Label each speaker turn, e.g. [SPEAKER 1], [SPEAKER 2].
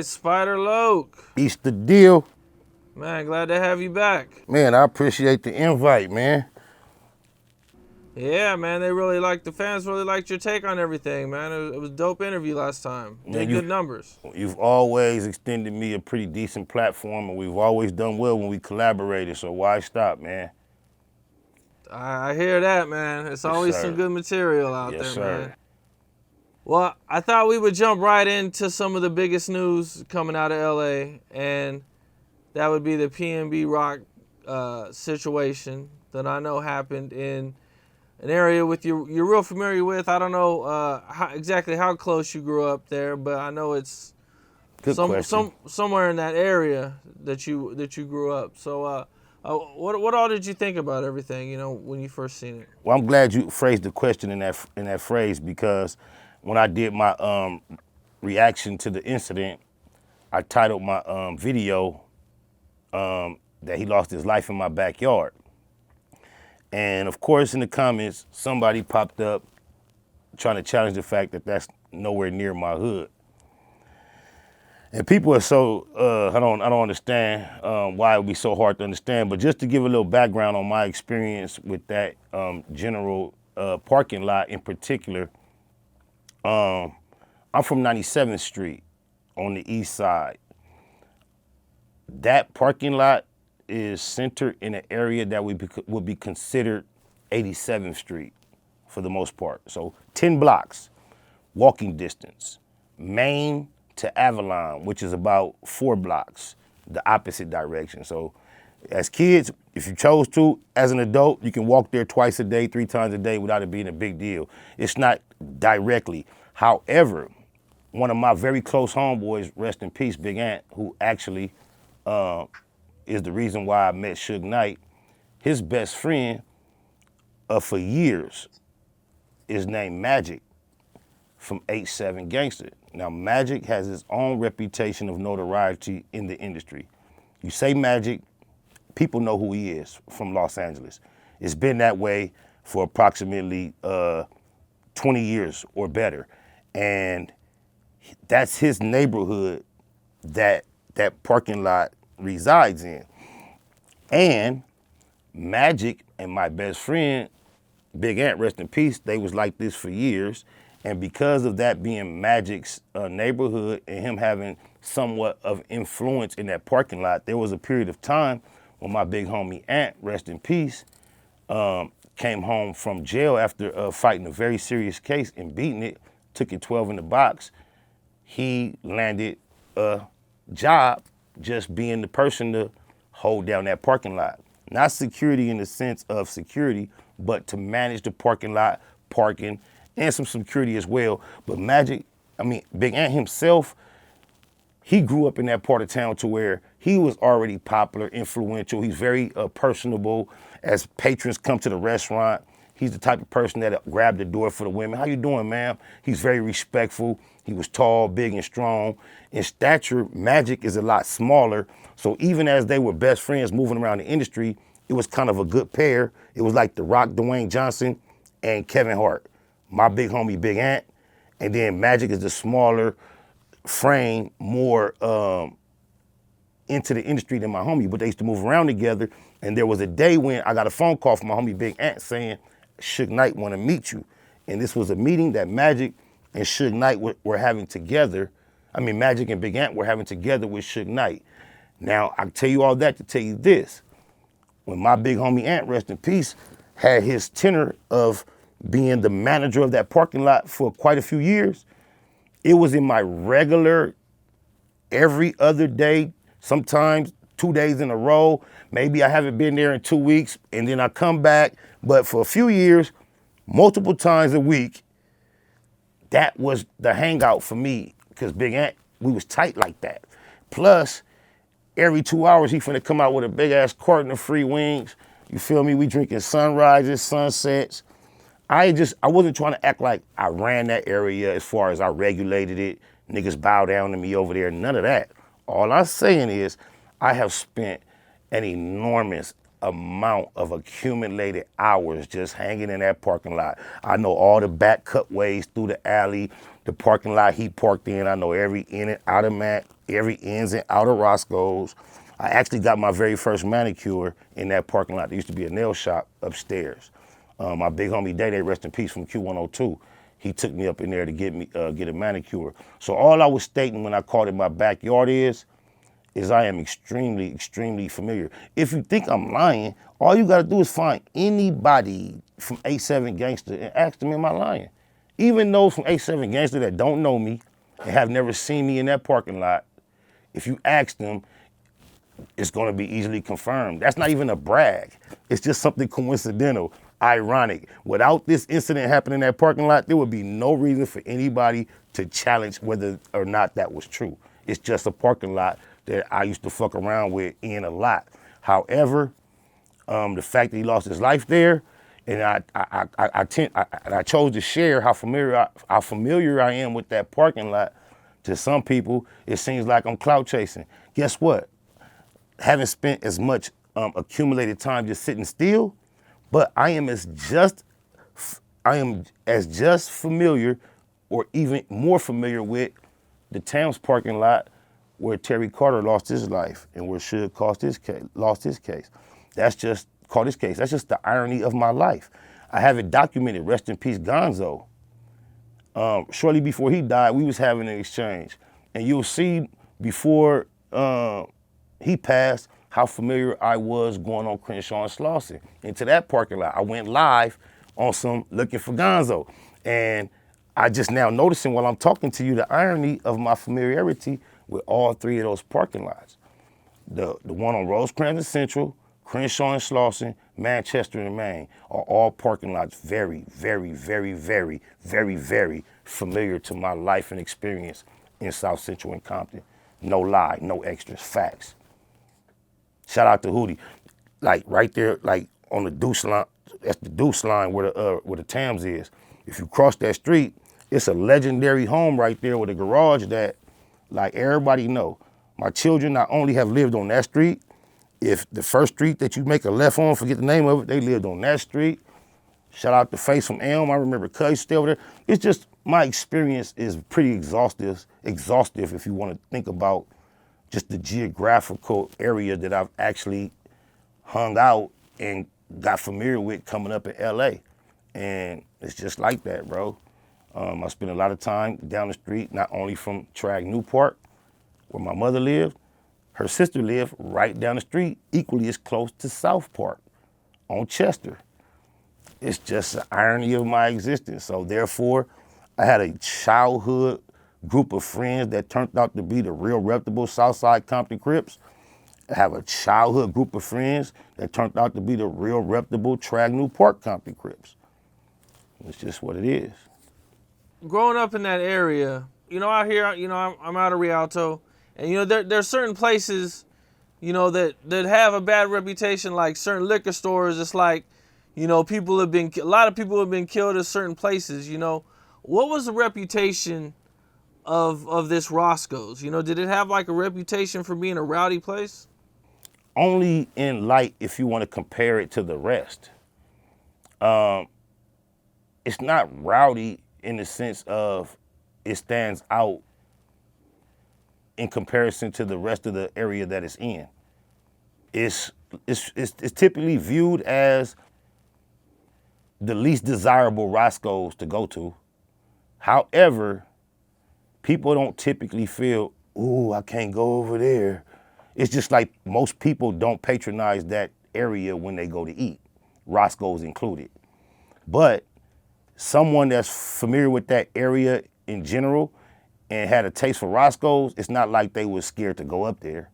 [SPEAKER 1] right, Spider Loke.
[SPEAKER 2] Eats the deal.
[SPEAKER 1] Man, glad to have you back.
[SPEAKER 2] Man, I appreciate the invite, man.
[SPEAKER 1] Yeah, man, the fans really liked your take on everything, man. It was a dope interview last time. Did good numbers.
[SPEAKER 2] You've always extended me a pretty decent platform, and we've always done well when we collaborated, so why stop, man?
[SPEAKER 1] I hear that, man. It's always some good material out there, man. Well, I thought we would jump right into some of the biggest news coming out of LA, and that would be the PnB rock situation that I know happened in an area you're real familiar with. I don't know exactly how close you grew up there, but I know it's somewhere in that area that you grew up. So what all did you think about everything, when you first seen it?
[SPEAKER 2] Well, I'm glad you phrased the question in that phrase, because when I did my reaction to the incident, I titled my video that he lost his life in my backyard. And of course, in the comments, somebody popped up trying to challenge the fact that that's nowhere near my hood. And people are so, I don't understand why it would be so hard to understand, but just to give a little background on my experience with that general parking lot in particular, I'm from 97th Street on the east side. That parking lot is centered in an area that would be considered 87th Street for the most part. So 10 blocks, walking distance. Main to Avalon, which is about 4 blocks, the opposite direction. So as kids, if you chose to, as an adult, you can walk there twice a day, 3 times a day without it being a big deal. It's not directly. However, one of my very close homeboys, rest in peace, Big Ant, who actually is the reason why I met Suge Knight, his best friend for years is named Magic from H7 Gangster. Now, Magic has his own reputation of notoriety in the industry. You say Magic, people know who he is from Los Angeles. It's been that way for approximately 20 years or better. And that's his neighborhood that parking lot resides in. And Magic and my best friend, Big Ant, rest in peace, they was like this for years. And because of that being Magic's neighborhood and him having somewhat of influence in that parking lot, there was a period of time when my big homie Ant, rest in peace, came home from jail after fighting a very serious case and beating it, took it 12 in the box. He landed a job just being the person to hold down that parking lot. Not security in the sense of security, but to manage the parking lot, parking, and some security as well. But Big Ant himself, he grew up in that part of town to where he was already popular, influential. He's very personable. As patrons come to the restaurant, he's the type of person that grabbed the door for the women. How you doing, ma'am? He's very respectful. He was tall, big, and strong. In stature, Magic is a lot smaller. So even as they were best friends moving around the industry, it was kind of a good pair. It was like The Rock, Dwayne Johnson, and Kevin Hart. My big homie, Big Ant, and then Magic is the smaller frame, more into the industry than my homie, but they used to move around together. And there was a day when I got a phone call from my homie Big Ant saying, Suge Knight want to meet you. And this was a meeting that Magic and Suge Knight were having together. Magic and Big Ant were having together with Suge Knight. Now, I tell you all that to tell you this. When my big homie Ant, rest in peace, had his tenure of being the manager of that parking lot for quite a few years, it was in my regular, every other day, sometimes 2 days in a row. Maybe I haven't been there in 2 weeks, and then I come back. But for a few years, multiple times a week, that was the hangout for me, because Big Ant, we was tight like that. Plus, every 2 hours, he finna come out with a big-ass carton of free wings. You feel me? We drinking sunrises, sunsets. I wasn't trying to act like I ran that area as far as I regulated it. Niggas bow down to me over there, none of that. All I'm saying is I have spent an enormous amount of accumulated hours just hanging in that parking lot. I know all the back cutways through the alley, the parking lot he parked in. I know every in and out of every ins and out of Roscoe's. I actually got my very first manicure in that parking lot. There used to be a nail shop upstairs. My big homie Day Day, rest in peace, from Q102, he took me up in there to get a manicure. So all I was stating when I called it my backyard is I am extremely, extremely familiar. If you think I'm lying, all you gotta do is find anybody from A7 Gangster and ask them, am I lying? Even those from A7 Gangster that don't know me and have never seen me in that parking lot, if you ask them, it's gonna be easily confirmed. That's not even a brag. It's just something coincidental, ironic. Without this incident happening in that parking lot, there would be no reason for anybody to challenge whether or not that was true. It's just a parking lot that I used to fuck around with in a lot. However, the fact that he lost his life there, and I chose to share how familiar I am with that parking lot. To some people, it seems like I'm clout chasing. Guess what? Haven't spent as much accumulated time just sitting still, but I am as just familiar, or even more familiar with the Tams parking lot where Terry Carter lost his life and where Suge lost his case. That's just the irony of my life. I have it documented. Rest in peace, Gonzo. Shortly before he died, we was having an exchange, and you'll see before he passed how familiar I was going on Crenshaw and Slauson. Into that parking lot, I went live on some looking for Gonzo, and I just now noticing while I'm talking to you the irony of my familiarity with all three of those parking lots. The one on Rosecrans Central, Crenshaw and Slauson, Manchester and Maine are all parking lots very, very, very, very, very, very familiar to my life and experience in South Central and Compton. No lie, no extras, facts. Shout out to Hootie. Like right there, like on the Deuce line, that's the Deuce line where the Tams is. If you cross that street, it's a legendary home right there with a garage that, like everybody know, my children not only have lived on that street, if the first street that you make a left on, forget the name of it, they lived on that street. Shout out to Face from Elm. I remember Cuz used to stay over there. It's just, my experience is pretty exhaustive if you want to think about just the geographical area that I've actually hung out and got familiar with coming up in LA. And it's just like that, bro. I spent a lot of time down the street, not only from Trag Newport, where my mother lived, her sister lived right down the street, equally as close to South Park on Chester. It's just the irony of my existence. So therefore, I had a childhood group of friends that turned out to be the real reputable Southside Compton Crips. I have a childhood group of friends that turned out to be the real reputable Trag Newport Compton Crips. It's just what it is.
[SPEAKER 1] Growing up in that area, out here, I'm out of Rialto, and there's certain places, that have a bad reputation, like certain liquor stores. It's like, a lot of people have been killed at certain places. What was the reputation of this Roscoe's? Did it have like a reputation for being a rowdy place?
[SPEAKER 2] Only in light if you want to compare it to the rest. It's not rowdy in the sense of it stands out in comparison to the rest of the area that it's in. It's typically viewed as the least desirable Roscoe's to go to. However, people don't typically feel, ooh, I can't go over there. It's just like most people don't patronize that area when they go to eat, Roscoe's included. But someone that's familiar with that area in general and had a taste for Roscoe's, it's not like they were scared to go up there.